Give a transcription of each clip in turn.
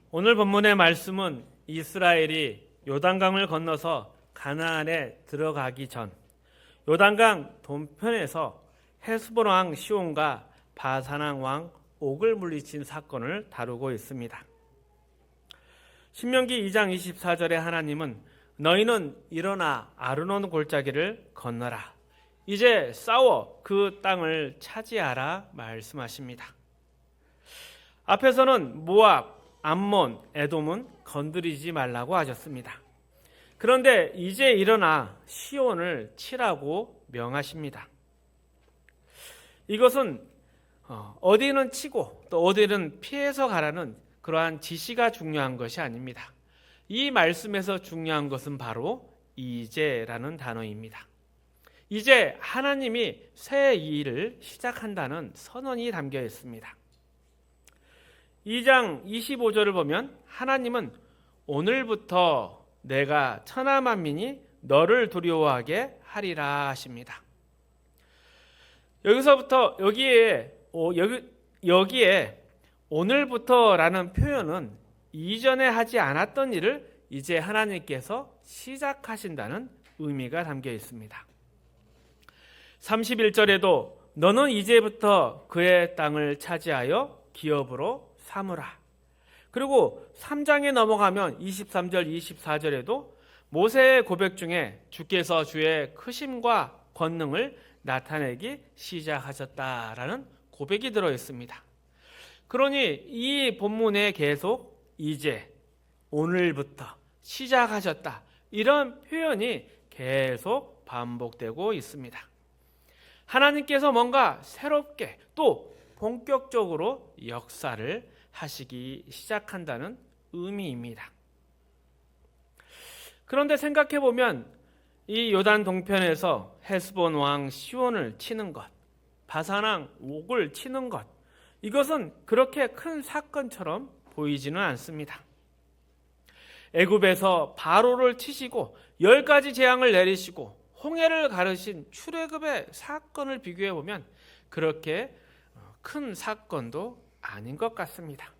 오늘 본문의 말씀은 이스라엘이 요단강을 건너서 가나안에 들어가기 전 요단강 동편에서 헤스본 왕 시온과 바산 왕 옥을 물리친 사건을 다루고 있습니다. 신명기 2장 24절에 하나님은 너희는 일어나 아르논 골짜기를 건너라. 이제 싸워 그 땅을 차지하라 말씀하십니다. 앞에서는 모압, 암몬, 에돔은 건드리지 말라고 하셨습니다. 그런데 이제 일어나 시온을 치라고 명하십니다. 이것은 어디는 치고 또 어디는 피해서 가라는 그러한 지시가 중요한 것이 아닙니다. 이 말씀에서 중요한 것은 바로 이제라는 단어입니다. 이제 하나님이 새 일을 시작한다는 선언이 담겨 있습니다. 2장 25절을 보면 하나님은 오늘부터 내가 천하 만민이 너를 두려워하게 하리라 하십니다. 여기서부터 여기에 오늘부터라는 표현은 이전에 하지 않았던 일을 이제 하나님께서 시작하신다는 의미가 담겨 있습니다. 31절에도 너는 이제부터 그의 땅을 차지하여 기업으로 삼으라. 그리고 3장에 넘어가면 23절, 24절에도 모세의 고백 중에 주께서 주의 크심과 권능을 나타내기 시작하셨다라는 고백이 들어 있습니다. 그러니 이 본문에 계속 이제, 오늘부터 시작하셨다 이런 표현이 계속 반복되고 있습니다. 하나님께서 뭔가 새롭게 또 본격적으로 역사를 하시기 시작한다는 의미입니다. 그런데 생각해 보면 이 요단 동편에서 헤스본 왕 시온을 치는 것, 바산 왕 옥을 치는 것, 이것은 그렇게 큰 사건처럼 보이지는 않습니다. 애굽에서 바로를 치시고 10가지 재앙을 내리시고 홍해를 가르신 출애굽의 사건을 비교해 보면 그렇게 큰 사건도 아닌 것 같습니다.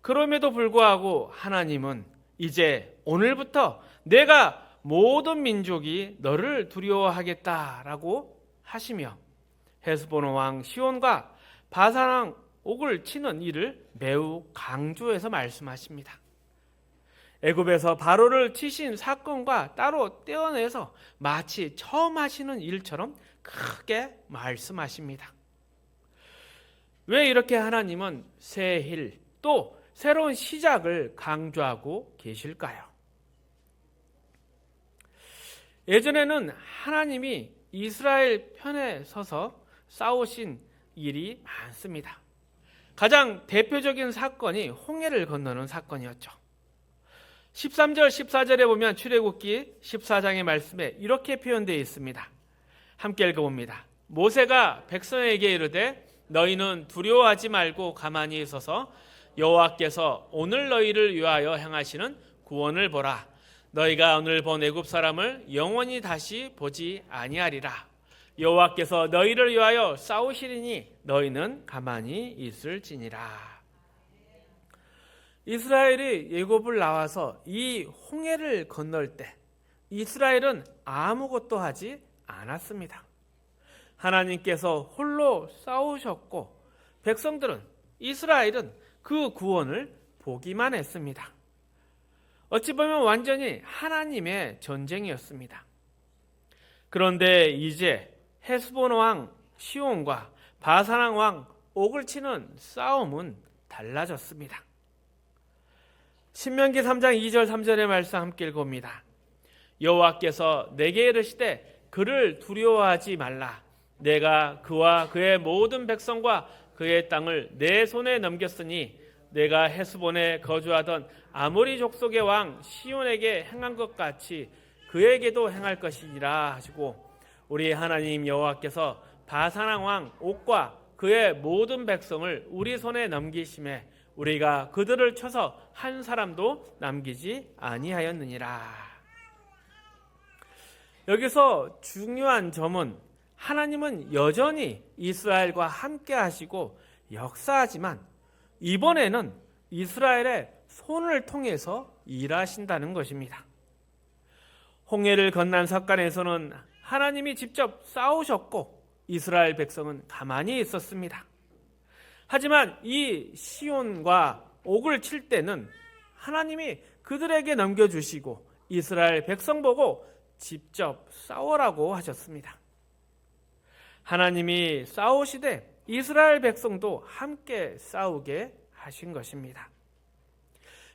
그럼에도 불구하고 하나님은 이제 오늘부터 내가 모든 민족이 너를 두려워하겠다라고 하시며 헤스본 왕 시온과 바산 왕 옥을 치는 일을 매우 강조해서 말씀하십니다. 애굽에서 바로를 치신 사건과 따로 떼어내서 마치 처음 하시는 일처럼 크게 말씀하십니다. 왜 이렇게 하나님은 새 일, 또 새로운 시작을 강조하고 계실까요? 예전에는 하나님이 이스라엘 편에 서서 싸우신 일이 많습니다. 가장 대표적인 사건이 홍해를 건너는 사건이었죠. 13절, 14절에 보면 출애굽기 14장의 말씀에 이렇게 표현되어 있습니다. 함께 읽어봅니다. 모세가 백성에게 이르되 너희는 두려워하지 말고 가만히 있어서 여호와께서 오늘 너희를 위하여 행하시는 구원을 보라. 너희가 오늘 본 애굽 사람을 영원히 다시 보지 아니하리라. 여호와께서 너희를 위하여 싸우시리니 너희는 가만히 있을지니라. 이스라엘이 애굽을 나와서 이 홍해를 건널 때 이스라엘은 아무것도 하지 않았습니다. 하나님께서 홀로 싸우셨고 백성들은, 이스라엘은 그 구원을 보기만 했습니다. 어찌 보면 완전히 하나님의 전쟁이었습니다. 그런데 이제 헤스본 왕 시온과 바산 왕 옥을 치는 싸움은 달라졌습니다. 신명기 3장 2절 3절의 말씀 함께 읽어봅니다. 여호와께서 내게 이르시되 그를 두려워하지 말라. 내가 그와 그의 모든 백성과 그의 땅을 내 손에 넘겼으니 내가 헤스본에 거주하던 아모리 족속의 왕 시온에게 행한 것 같이 그에게도 행할 것이니라 하시고, 우리 하나님 여호와께서 바산 왕 옥과 그의 모든 백성을 우리 손에 넘기심에 우리가 그들을 쳐서 한 사람도 남기지 아니하였느니라. 여기서 중요한 점은 하나님은 여전히 이스라엘과 함께 하시고 역사하지만 이번에는 이스라엘의 손을 통해서 일하신다는 것입니다. 홍해를 건넌 사건에서는 하나님이 직접 싸우셨고 이스라엘 백성은 가만히 있었습니다. 하지만 이 시온과 옥을 칠 때는 하나님이 그들에게 넘겨주시고 이스라엘 백성 보고 직접 싸우라고 하셨습니다. 하나님이 싸우시되 이스라엘 백성도 함께 싸우게 하신 것입니다.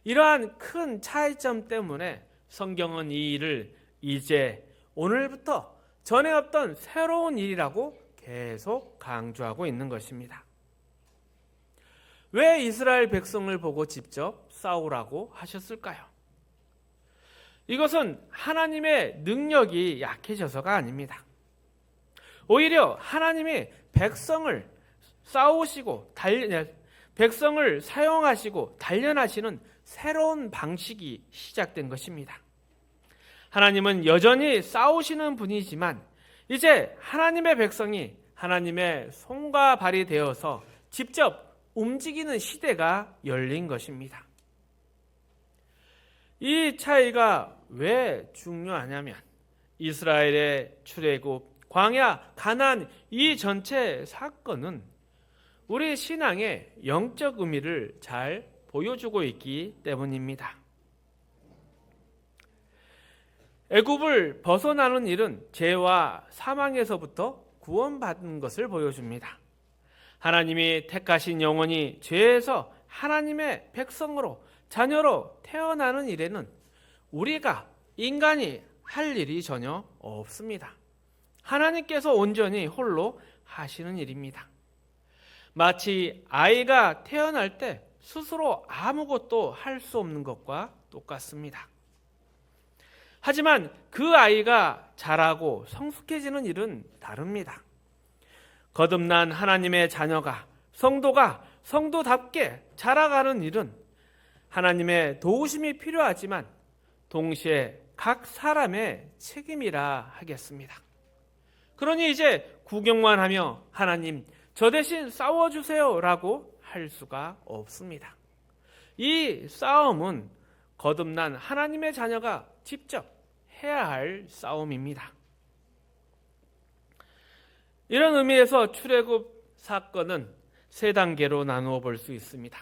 이러한 큰 차이점 때문에 성경은 이 일을 이제 오늘부터 전에 없던 새로운 일이라고 계속 강조하고 있는 것입니다. 왜 이스라엘 백성을 보고 직접 싸우라고 하셨을까요? 이것은 하나님의 능력이 약해져서가 아닙니다. 오히려 하나님이 백성을 싸우시고 백성을 사용하시고 단련하시는 새로운 방식이 시작된 것입니다. 하나님은 여전히 싸우시는 분이지만 이제 하나님의 백성이 하나님의 손과 발이 되어서 직접 움직이는 시대가 열린 것입니다. 이 차이가 왜 중요하냐면 이스라엘의 출애굽, 광야, 가나안 이 전체 사건은 우리 신앙의 영적 의미를 잘 보여주고 있기 때문입니다. 애굽을 벗어나는 일은 죄와 사망에서부터 구원받은 것을 보여줍니다. 하나님이 택하신 영혼이 죄에서 하나님의 백성으로 자녀로 태어나는 일에는 우리가 인간이 할 일이 전혀 없습니다. 하나님께서 온전히 홀로 하시는 일입니다. 마치 아이가 태어날 때 스스로 아무것도 할 수 없는 것과 똑같습니다. 하지만 그 아이가 자라고 성숙해지는 일은 다릅니다. 거듭난 하나님의 자녀가 성도가 성도답게 자라가는 일은 하나님의 도우심이 필요하지만 동시에 각 사람의 책임이라 하겠습니다. 그러니 이제 구경만 하며 하나님 저 대신 싸워주세요 라고 할 수가 없습니다. 이 싸움은 거듭난 하나님의 자녀가 직접 해야 할 싸움입니다. 이런 의미에서 출애굽 사건은 세 단계로 나누어 볼 수 있습니다.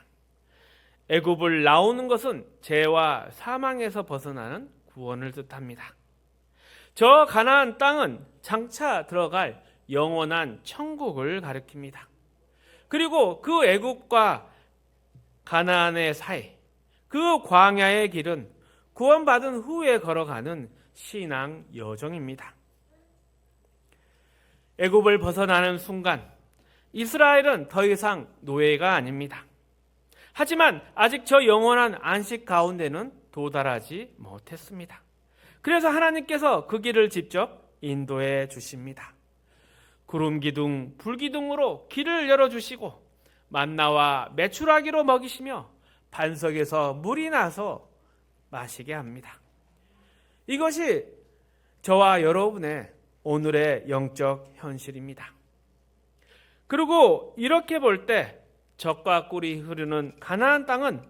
애굽을 나오는 것은 죄와 사망에서 벗어나는 구원을 뜻합니다. 저 가나안 땅은 장차 들어갈 영원한 천국을 가리킵니다. 그리고 그 애굽과 가나안의 사이, 그 광야의 길은 구원받은 후에 걸어가는 신앙 여정입니다. 애굽을 벗어나는 순간 이스라엘은 더 이상 노예가 아닙니다. 하지만 아직 저 영원한 안식 가운데는 도달하지 못했습니다. 그래서 하나님께서 그 길을 직접 인도해 주십니다. 구름 기둥, 불 기둥으로 길을 열어주시고 만나와 메추라기로 먹이시며 반석에서 물이 나서 마시게 합니다. 이것이 저와 여러분의 오늘의 영적 현실입니다. 그리고 이렇게 볼 때 젖과 꿀이 흐르는 가나안 땅은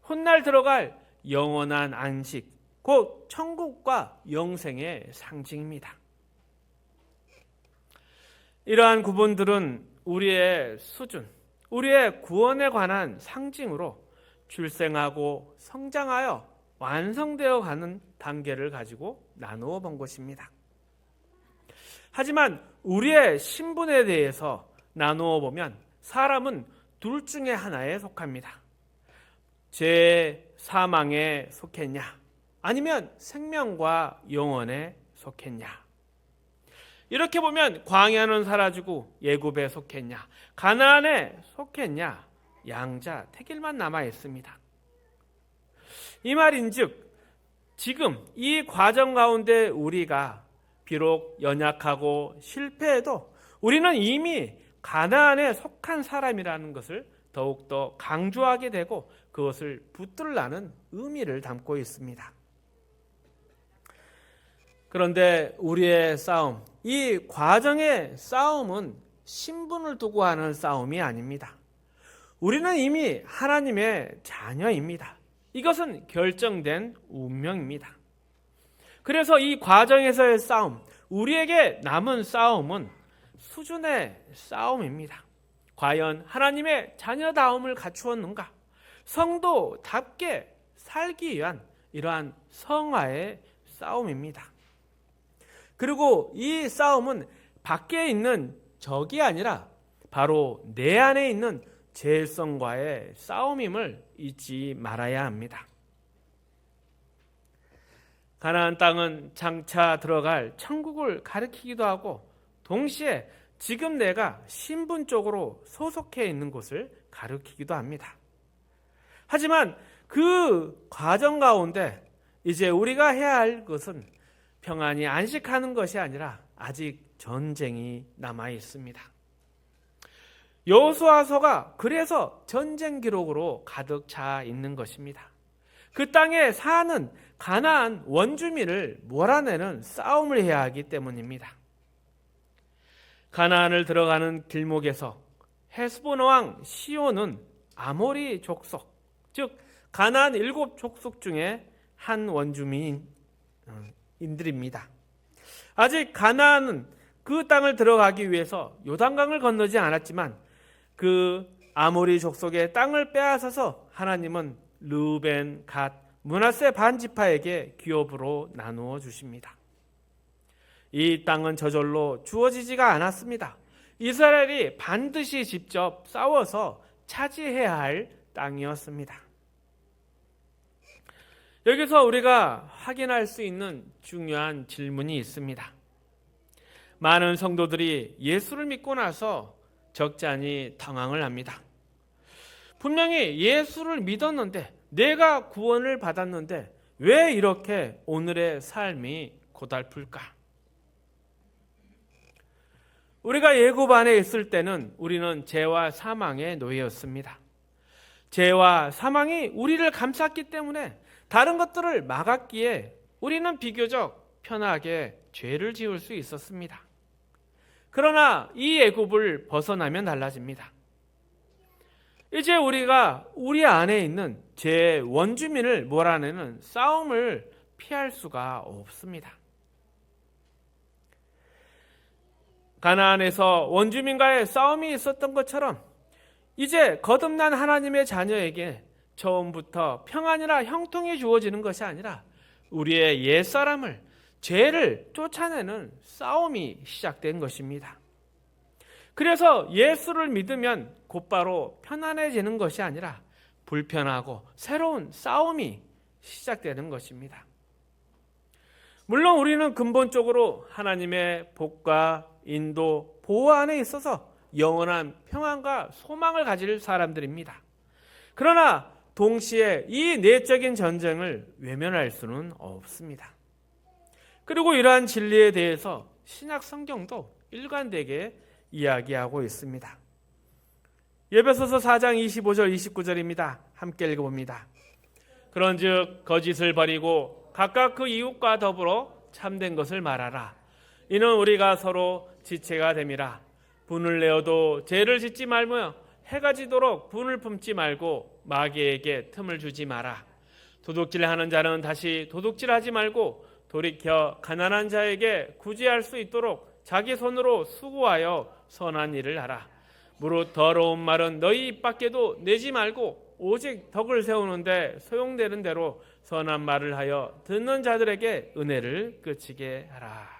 훗날 들어갈 영원한 안식, 곧 천국과 영생의 상징입니다. 이러한 구분들은 우리의 수준, 우리의 구원에 관한 상징으로 출생하고 성장하여 완성되어 가는 단계를 가지고 나누어 본 것입니다. 하지만 우리의 신분에 대해서 나누어 보면 사람은 둘 중에 하나에 속합니다. 죄, 사망에 속했냐? 아니면 생명과 영원에 속했냐? 이렇게 보면 광야는 사라지고 애굽에 속했냐? 가나안에 속했냐? 양자 택일만 남아 있습니다. 이 말인즉 지금 이 과정 가운데 우리가 비록 연약하고 실패해도 우리는 이미 가나안에 속한 사람이라는 것을 더욱더 강조하게 되고 그것을 붙들라는 의미를 담고 있습니다. 그런데 우리의 싸움, 이 과정의 싸움은 신분을 두고 하는 싸움이 아닙니다. 우리는 이미 하나님의 자녀입니다. 이것은 결정된 운명입니다. 그래서 이 과정에서의 싸움, 우리에게 남은 싸움은 수준의 싸움입니다. 과연 하나님의 자녀다움을 갖추었는가? 성도답게 살기 위한 이러한 성화의 싸움입니다. 그리고 이 싸움은 밖에 있는 적이 아니라 바로 내 안에 있는 죄성과의 싸움임을 잊지 말아야 합니다. 가나안 땅은 장차 들어갈 천국을 가리키기도 하고 동시에 지금 내가 신분적으로 소속해 있는 곳을 가리키기도 합니다. 하지만 그 과정 가운데 이제 우리가 해야 할 것은 평안히 안식하는 것이 아니라 아직 전쟁이 남아 있습니다. 여호수아서가 그래서 전쟁 기록으로 가득 차 있는 것입니다. 그 땅에 사는 가나안 원주민을 몰아내는 싸움을 해야 하기 때문입니다. 가나안을 들어가는 길목에서 헤스본 왕 시온은 아모리 족속, 즉 가나안 7족속 중에 한 원주민인들입니다. 아직 가나안은 그 땅을 들어가기 위해서 요단강을 건너지 않았지만 그 아모리 족속의 땅을 빼앗아서 하나님은 르우벤, 갓, 므낫세 반지파에게 기업으로 나누어 주십니다. 이 땅은 저절로 주어지지가 않았습니다. 이스라엘이 반드시 직접 싸워서 차지해야 할 땅이었습니다. 여기서 우리가 확인할 수 있는 중요한 질문이 있습니다. 많은 성도들이 예수를 믿고 나서 적잖이 당황을 합니다. 분명히 예수를 믿었는데, 내가 구원을 받았는데 왜 이렇게 오늘의 삶이 고달플까? 우리가 예굽 안에 있을 때는 우리는 죄와 사망의 노예였습니다. 죄와 사망이 우리를 감쌌기 때문에 다른 것들을 막았기에 우리는 비교적 편하게 죄를 지을 수 있었습니다. 그러나 이 애굽을 벗어나면 달라집니다. 이제 우리가 우리 안에 있는 죄의 원주민을 몰아내는 싸움을 피할 수가 없습니다. 가나안에서 원주민과의 싸움이 있었던 것처럼 이제 거듭난 하나님의 자녀에게 처음부터 평안이나 형통이 주어지는 것이 아니라 우리의 옛사람을, 죄를 쫓아내는 싸움이 시작된 것입니다. 그래서 예수를 믿으면 곧바로 편안해지는 것이 아니라 불편하고 새로운 싸움이 시작되는 것입니다. 물론 우리는 근본적으로 하나님의 복과 인도, 보호 안에 있어서 영원한 평안과 소망을 가질 사람들입니다. 그러나 동시에 이 내적인 전쟁을 외면할 수는 없습니다. 그리고 이러한 진리에 대해서 신약 성경도 일관되게 이야기하고 있습니다. 에베소서 4장 25절 29절입니다. 함께 읽어봅니다. 그런즉 거짓을 버리고 각각 그 이웃과 더불어 참된 것을 말하라. 이는 우리가 서로 지체가 됨이라. 분을 내어도 죄를 짓지 말며 해가 지도록 분을 품지 말고 마귀에게 틈을 주지 마라. 도둑질하는 자는 다시 도둑질하지 말고 돌이켜 가난한 자에게 구제할 수 있도록 자기 손으로 수고하여 선한 일을 하라. 무릇 더러운 말은 너희 입 밖에도 내지 말고 오직 덕을 세우는데 소용되는 대로 선한 말을 하여 듣는 자들에게 은혜를 끼치게 하라.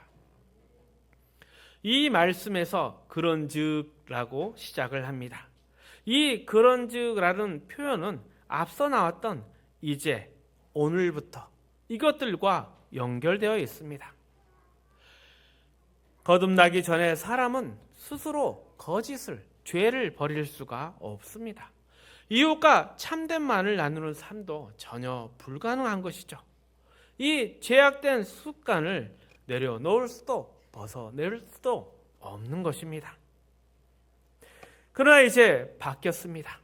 이 말씀에서 그런즉라고 시작을 합니다. 이 그런즉이라는 표현은 앞서 나왔던 이제, 오늘부터 이것들과 연결되어 있습니다. 거듭나기 전에 사람은 스스로 거짓을, 죄를 버릴 수가 없습니다. 이웃과 참된만을 나누는 삶도 전혀 불가능한 것이죠. 이 죄악된 습관을 내려놓을 수도 벗어낼 수도 없는 것입니다. 그러나 이제 바뀌었습니다.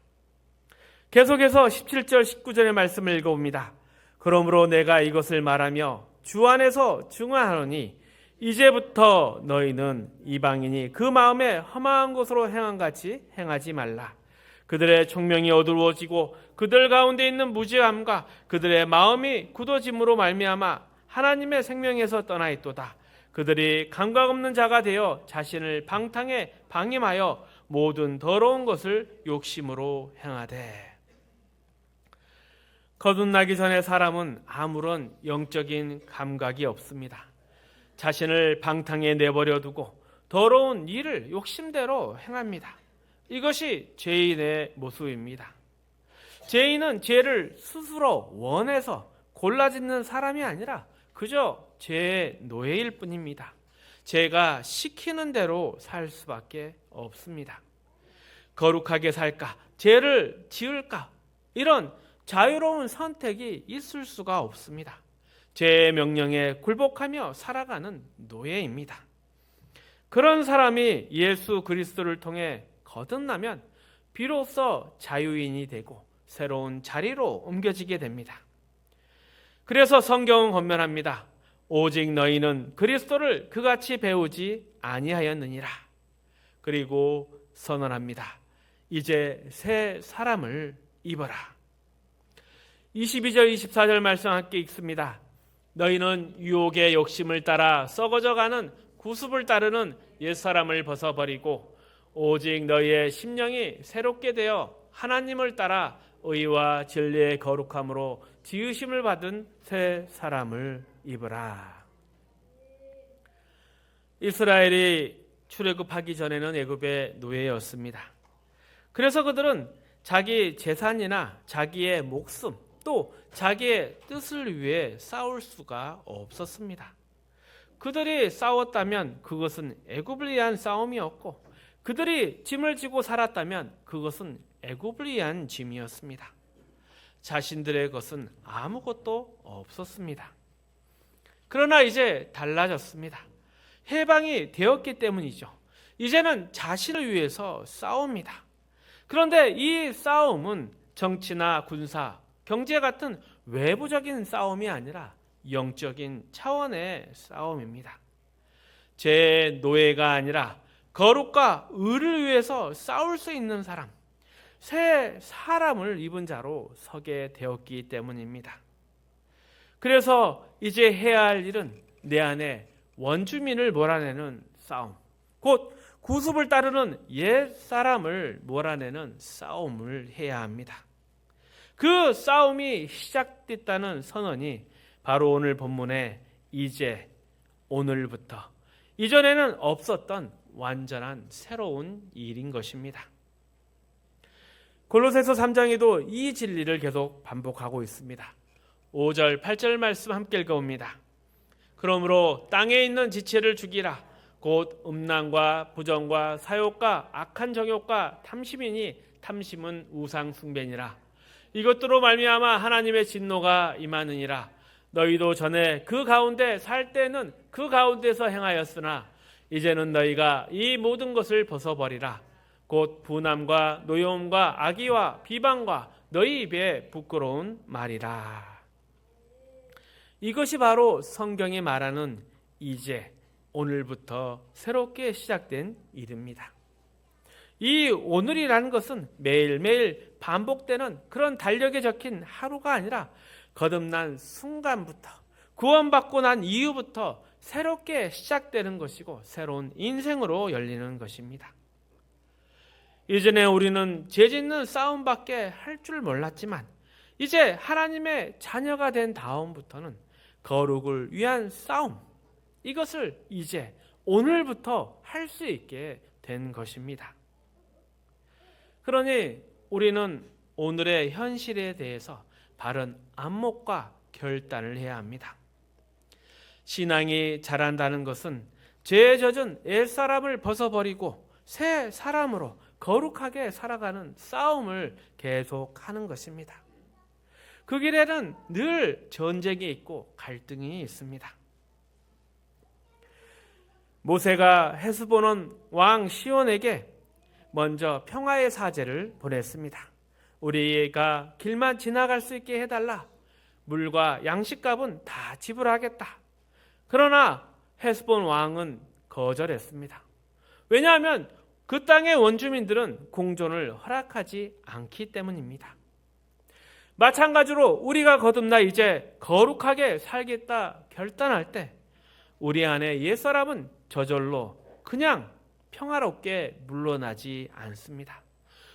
계속해서 17절 19절의 말씀을 읽어봅니다. 그러므로 내가 이것을 말하며 주 안에서 증언하노니 이제부터 너희는 이방인이 그 마음에 험한 것으로 행한 같이 행하지 말라. 그들의 총명이 어두워지고 그들 가운데 있는 무지함과 그들의 마음이 굳어짐으로 말미암아 하나님의 생명에서 떠나 있도다. 그들이 감각 없는 자가 되어 자신을 방탕에 방임하여 모든 더러운 것을 욕심으로 행하되. 거듭나기 전에 사람은 아무런 영적인 감각이 없습니다. 자신을 방탕에 내버려 두고 더러운 일을 욕심대로 행합니다. 이것이 죄인의 모습입니다. 죄인은 죄를 스스로 원해서 골라짓는 사람이 아니라 그저 죄의 노예일 뿐입니다. 죄가 시키는 대로 살 수밖에 없습니다. 거룩하게 살까, 죄를 지을까, 이런 자유로운 선택이 있을 수가 없습니다. 죄의 명령에 굴복하며 살아가는 노예입니다. 그런 사람이 예수 그리스도를 통해 거듭나면 비로소 자유인이 되고 새로운 자리로 옮겨지게 됩니다. 그래서 성경은 권면합니다. 오직 너희는 그리스도를 그같이 배우지 아니하였느니라. 그리고 선언합니다. 이제 새 사람을 입어라. 22절 24절 말씀 함께 읽습니다. 너희는 유혹의 욕심을 따라 썩어져가는 구습을 따르는 옛사람을 벗어버리고 오직 너희의 심령이 새롭게 되어 하나님을 따라 의와 진리의 거룩함으로 지으심을 받은 새 사람을 입으라. 이스라엘이 출애굽하기 전에는 애굽의 노예였습니다. 그래서 그들은 자기 재산이나 자기의 목숨 또 자기의 뜻을 위해 싸울 수가 없었습니다. 그들이 싸웠다면 그것은 애굽을 위한 싸움이었고 그들이 짐을 지고 살았다면 그것은 애굽을 위한 짐이었습니다. 자신들의 것은 아무것도 없었습니다. 그러나 이제 달라졌습니다. 해방이 되었기 때문이죠. 이제는 자신을 위해서 싸웁니다. 그런데 이 싸움은 정치나 군사, 경제 같은 외부적인 싸움이 아니라 영적인 차원의 싸움입니다. 제 노예가 아니라 거룩과 의를 위해서 싸울 수 있는 사람, 새 사람을 입은 자로 서게 되었기 때문입니다. 그래서 이제 해야 할 일은 내 안에 원주민을 몰아내는 싸움, 곧 구습을 따르는 옛 사람을 몰아내는 싸움을 해야 합니다. 그 싸움이 시작됐다는 선언이 바로 오늘 본문의 이제, 오늘부터, 이전에는 없었던 완전한 새로운 일인 것입니다. 골로새서 3장에도 이 진리를 계속 반복하고 있습니다. 5절, 8절 말씀 함께 읽어봅니다. 그러므로 땅에 있는 지체를 죽이라. 곧 음란과 부정과 사욕과 악한 정욕과 탐심이니 탐심은 우상 숭배니라. 이것들로 말미암아 하나님의 진노가 임하느니라. 너희도 전에 그 가운데 살 때는 그 가운데서 행하였으나 이제는 너희가 이 모든 것을 벗어버리라. 곧 분함과 노여움과 악의와 비방과 너희 입에 부끄러운 말이라. 이것이 바로 성경이 말하는 이제, 오늘부터 새롭게 시작된 일입니다. 이 오늘이라는 것은 매일매일 반복되는 그런 달력에 적힌 하루가 아니라 거듭난 순간부터, 구원받고 난 이후부터 새롭게 시작되는 것이고 새로운 인생으로 열리는 것입니다. 이전에 우리는 죄짓는 싸움밖에 할 줄 몰랐지만 이제 하나님의 자녀가 된 다음부터는 거룩을 위한 싸움, 이것을 이제 오늘부터 할 수 있게 된 것입니다. 그러니 우리는 오늘의 현실에 대해서 바른 안목과 결단을 해야 합니다. 신앙이 자란다는 것은 죄에 젖은 옛사람을 벗어버리고 새 사람으로 거룩하게 살아가는 싸움을 계속하는 것입니다. 그 길에는 늘 전쟁이 있고 갈등이 있습니다. 모세가 헤스본 왕 시온에게 먼저 평화의 사제를 보냈습니다. 우리가 길만 지나갈 수 있게 해달라. 물과 양식값은 다 지불하겠다. 그러나 헤스본 왕은 거절했습니다. 왜냐하면 그 땅의 원주민들은 공존을 허락하지 않기 때문입니다. 마찬가지로 우리가 거듭나 이제 거룩하게 살겠다 결단할 때 우리 안에 옛사람은 저절로 그냥 평화롭게 물러나지 않습니다.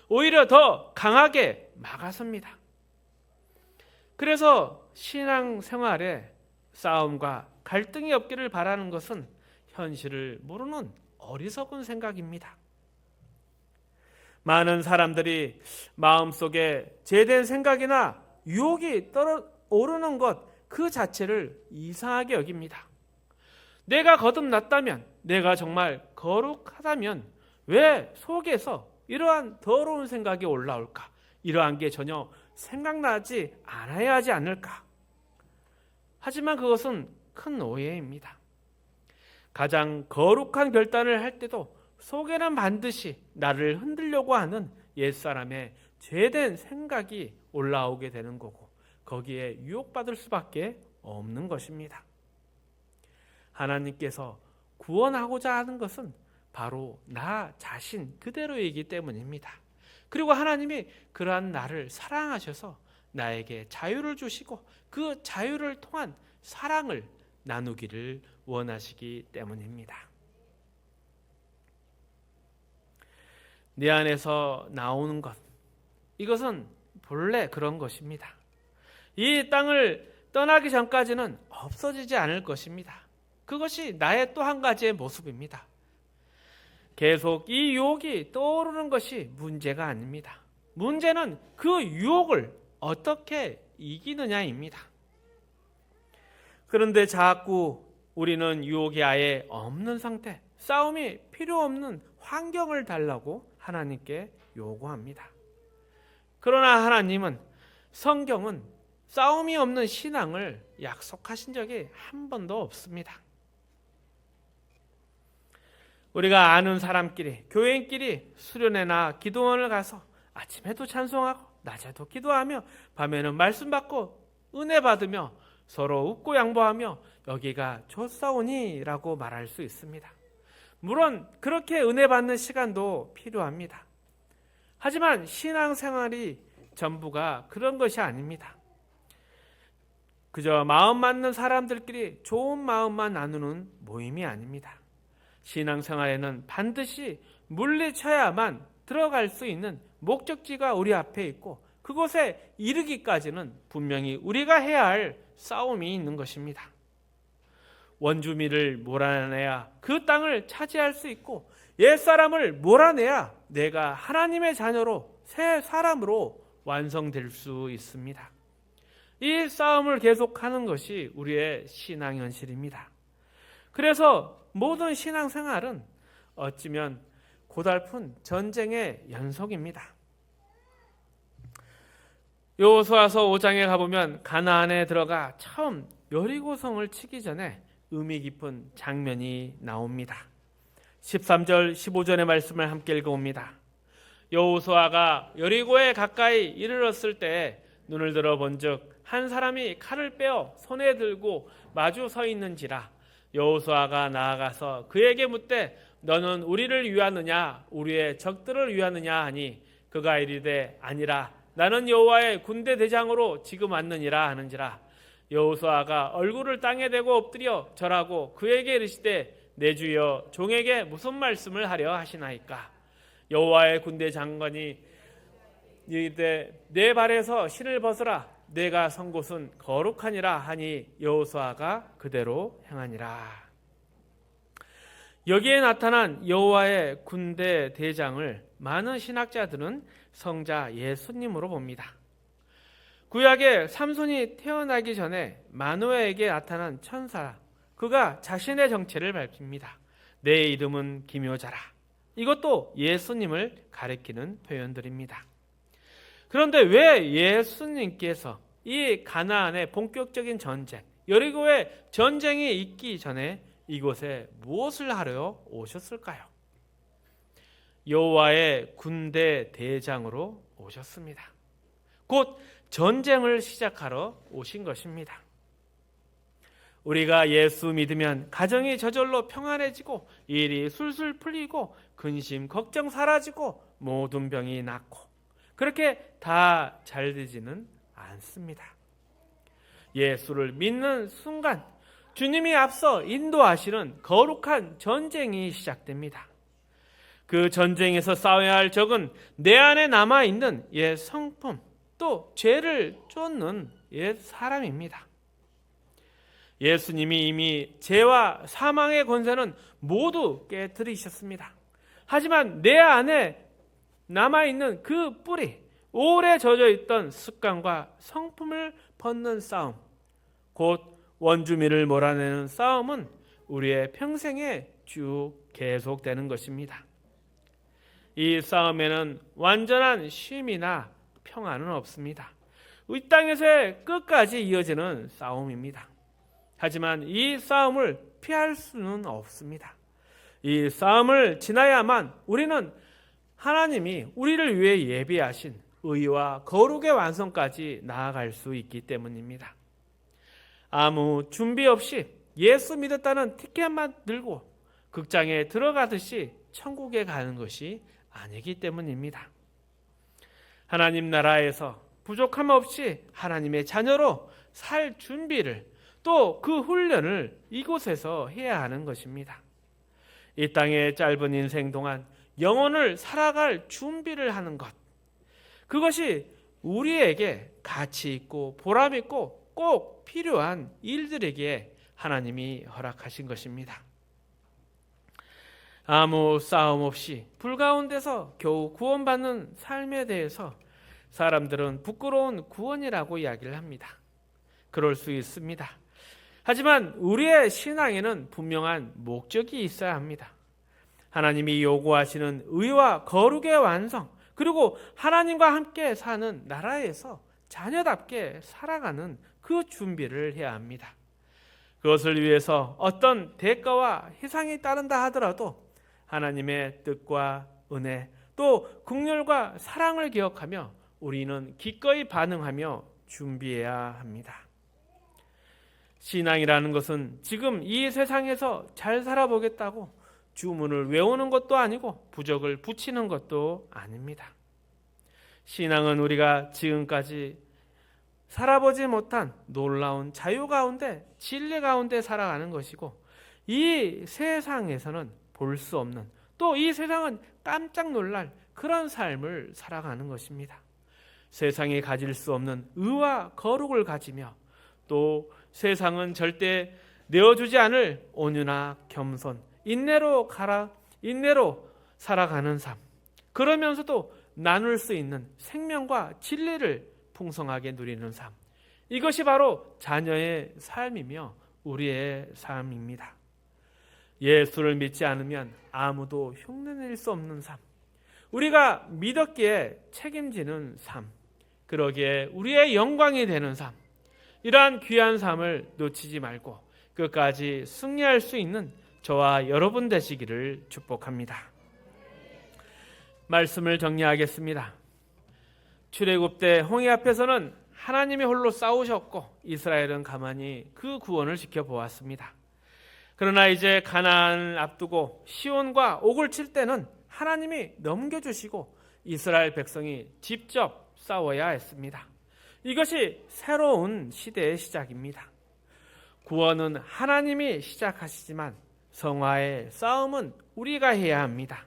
오히려 더 강하게 막아섭니다. 그래서 신앙생활에 싸움과 갈등이 없기를 바라는 것은 현실을 모르는 어리석은 생각입니다. 많은 사람들이 마음속에 제된 생각이나 유혹이 오르는 것 그 자체를 이상하게 여깁니다. 내가 거듭났다면, 내가 정말 거룩하다면 왜 속에서 이러한 더러운 생각이 올라올까? 이러한 게 전혀 생각나지 않아야 하지 않을까? 하지만 그것은 큰 오해입니다. 가장 거룩한 결단을 할 때도 속에는 반드시 나를 흔들려고 하는 옛사람의 죄된 생각이 올라오게 되는 거고 거기에 유혹받을 수밖에 없는 것입니다. 하나님께서 구원하고자 하는 것은 바로 나 자신 그대로이기 때문입니다. 그리고 하나님이 그러한 나를 사랑하셔서 나에게 자유를 주시고 그 자유를 통한 사랑을 나누기를 원하시기 때문입니다. 내 안에서 나오는 것, 이것은 본래 그런 것입니다. 이 땅을 떠나기 전까지는 없어지지 않을 것입니다. 그것이 나의 또 한 가지의 모습입니다. 계속 이 유혹이 떠오르는 것이 문제가 아닙니다. 문제는 그 유혹을 어떻게 이기느냐입니다. 그런데 자꾸 우리는 유혹이 아예 없는 상태, 싸움이 필요 없는 환경을 달라고 하나님께 요구합니다. 그러나 하나님은, 성경은 싸움이 없는 신앙을 약속하신 적이 한 번도 없습니다. 우리가 아는 사람끼리, 교인끼리 수련회나 기도원을 가서 아침에도 찬송하고 낮에도 기도하며 밤에는 말씀 받고 은혜 받으며 서로 웃고 양보하며 여기가 좋사오니라고 말할 수 있습니다. 물론 그렇게 은혜 받는 시간도 필요합니다. 하지만 신앙생활이 전부가 그런 것이 아닙니다. 그저 마음 맞는 사람들끼리 좋은 마음만 나누는 모임이 아닙니다. 신앙생활에는 반드시 물리쳐야만 들어갈 수 있는 목적지가 우리 앞에 있고 그곳에 이르기까지는 분명히 우리가 해야 할 싸움이 있는 것입니다. 원주민을 몰아내야 그 땅을 차지할 수 있고 옛사람을 몰아내야 내가 하나님의 자녀로 새 사람으로 완성될 수 있습니다. 이 싸움을 계속하는 것이 우리의 신앙 현실입니다. 그래서 모든 신앙생활은 어찌면 고달픈 전쟁의 연속입니다. 여호수아서 5장에 가보면 가나안에 들어가 처음 여리고성을 치기 전에 의미 깊은 장면이 나옵니다. 13절 15절의 말씀을 함께 읽어봅니다. 여호수아가 여리고에 가까이 이르렀을 때 눈을 들어 본즉 한 사람이 칼을 빼어 손에 들고 마주 서 있는지라. 여호수아가 나아가서 그에게 묻되 너는 우리를 위하느냐 우리의 적들을 위하느냐 하니 그가 이르되 아니라 나는 여호와의 군대 대장으로 지금 왔느니라 하는지라. 여호수아가 얼굴을 땅에 대고 엎드려 절하고 그에게 이르시되 내 주여 종에게 무슨 말씀을 하려 하시나이까. 여호와의 군대 장관이 이르되 내 발에서 신을 벗으라 내가 선 곳은 거룩하니라 하니 여호수아가 그대로 행하니라. 여기에 나타난 여호와의 군대 대장을 많은 신학자들은 성자 예수님으로 봅니다. 구약에 삼손이 태어나기 전에 마노아에게 나타난 천사, 그가 자신의 정체를 밝힙니다. 내 이름은 기묘자라. 이것도 예수님을 가리키는 표현들입니다. 그런데 왜 예수님께서 이 가나안의 본격적인 전쟁, 여리고의 전쟁이 있기 전에 이곳에 무엇을 하려 오셨을까요? 여호와의 군대 대장으로 오셨습니다. 곧 전쟁을 시작하러 오신 것입니다. 우리가 예수 믿으면 가정이 저절로 평안해지고 일이 술술 풀리고 근심 걱정 사라지고 모든 병이 낫고 그렇게 다 잘 되지는 않습니다. 예수를 믿는 순간 주님이 앞서 인도하시는 거룩한 전쟁이 시작됩니다. 그 전쟁에서 싸워야 할 적은 내 안에 남아있는 옛 성품, 또 죄를 쫓는 옛 사람입니다. 예수님이 이미 죄와 사망의 권세는 모두 깨뜨리셨습니다. 하지만 내 안에 남아있는 그 뿌리, 오래 젖어있던 습관과 성품을 벗는 싸움, 곧 원주민을 몰아내는 싸움은 우리의 평생에 쭉 계속되는 것입니다. 이 싸움에는 완전한 쉼이나 평안은 없습니다. 이 땅에서의 끝까지 이어지는 싸움입니다. 하지만 이 싸움을 피할 수는 없습니다. 이 싸움을 지나야만 우리는 하나님이 우리를 위해 예비하신 의와 거룩의 완성까지 나아갈 수 있기 때문입니다. 아무 준비 없이 예수 믿었다는 티켓만 들고 극장에 들어가듯이 천국에 가는 것이 아니기 때문입니다. 하나님 나라에서 부족함 없이 하나님의 자녀로 살 준비를 또 그 훈련을 이곳에서 해야 하는 것입니다. 이 땅의 짧은 인생 동안 영혼을 살아갈 준비를 하는 것, 그것이 우리에게 가치 있고 보람 있고 꼭 필요한 일들에게 하나님이 허락하신 것입니다. 아무 싸움 없이 불 가운데서 겨우 구원받는 삶에 대해서 사람들은 부끄러운 구원이라고 이야기를 합니다. 그럴 수 있습니다. 하지만 우리의 신앙에는 분명한 목적이 있어야 합니다. 하나님이 요구하시는 의와 거룩의 완성, 그리고 하나님과 함께 사는 나라에서 자녀답게 살아가는 그 준비를 해야 합니다. 그것을 위해서 어떤 대가와 희생이 따른다 하더라도 하나님의 뜻과 은혜, 또 긍휼과 사랑을 기억하며 우리는 기꺼이 반응하며 준비해야 합니다. 신앙이라는 것은 지금 이 세상에서 잘 살아보겠다고 주문을 외우는 것도 아니고 부적을 붙이는 것도 아닙니다. 신앙은 우리가 지금까지 살아보지 못한 놀라운 자유 가운데, 진리 가운데 살아가는 것이고, 이 세상에서는 볼 수 없는, 또 이 세상은 깜짝 놀랄 그런 삶을 살아가는 것입니다. 세상이 가질 수 없는 의와 거룩을 가지며, 또 세상은 절대 내어주지 않을 온유나 겸손, 인내로 살아가는 삶, 그러면서도 나눌 수 있는 생명과 진리를 풍성하게 누리는 삶, 이것이 바로 자녀의 삶이며 우리의 삶입니다. 예수를 믿지 않으면 아무도 흉내낼 수 없는 삶, 우리가 믿었기에 책임지는 삶, 그러기에 우리의 영광이 되는 삶, 이러한 귀한 삶을 놓치지 말고 끝까지 승리할 수 있는 저와 여러분 되시기를 축복합니다. 말씀을 정리하겠습니다. 출애굽 때 홍해 앞에서는 하나님이 홀로 싸우셨고 이스라엘은 가만히 그 구원을 지켜보았습니다. 그러나 이제 가나안을 앞두고 시온과 옥을 칠 때는 하나님이 넘겨주시고 이스라엘 백성이 직접 싸워야 했습니다. 이것이 새로운 시대의 시작입니다. 구원은 하나님이 시작하시지만 성화의 싸움은 우리가 해야 합니다.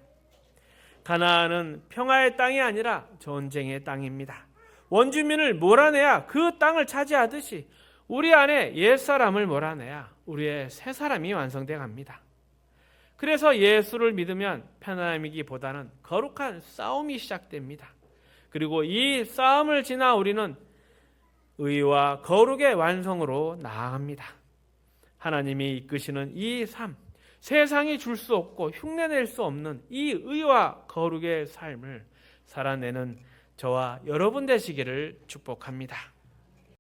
가나안은 평화의 땅이 아니라 전쟁의 땅입니다. 원주민을 몰아내야 그 땅을 차지하듯이 우리 안에 옛사람을 몰아내야 우리의 새사람이 완성되어 갑니다. 그래서 예수를 믿으면 편안함이기보다는 거룩한 싸움이 시작됩니다. 그리고 이 싸움을 지나 우리는 의와 거룩의 완성으로 나아갑니다. 하나님이 이끄시는 이 삶, 세상이 줄 수 없고 흉내낼 수 없는 이 의와 거룩의 삶을 살아내는 저와 여러분 되시기를 축복합니다.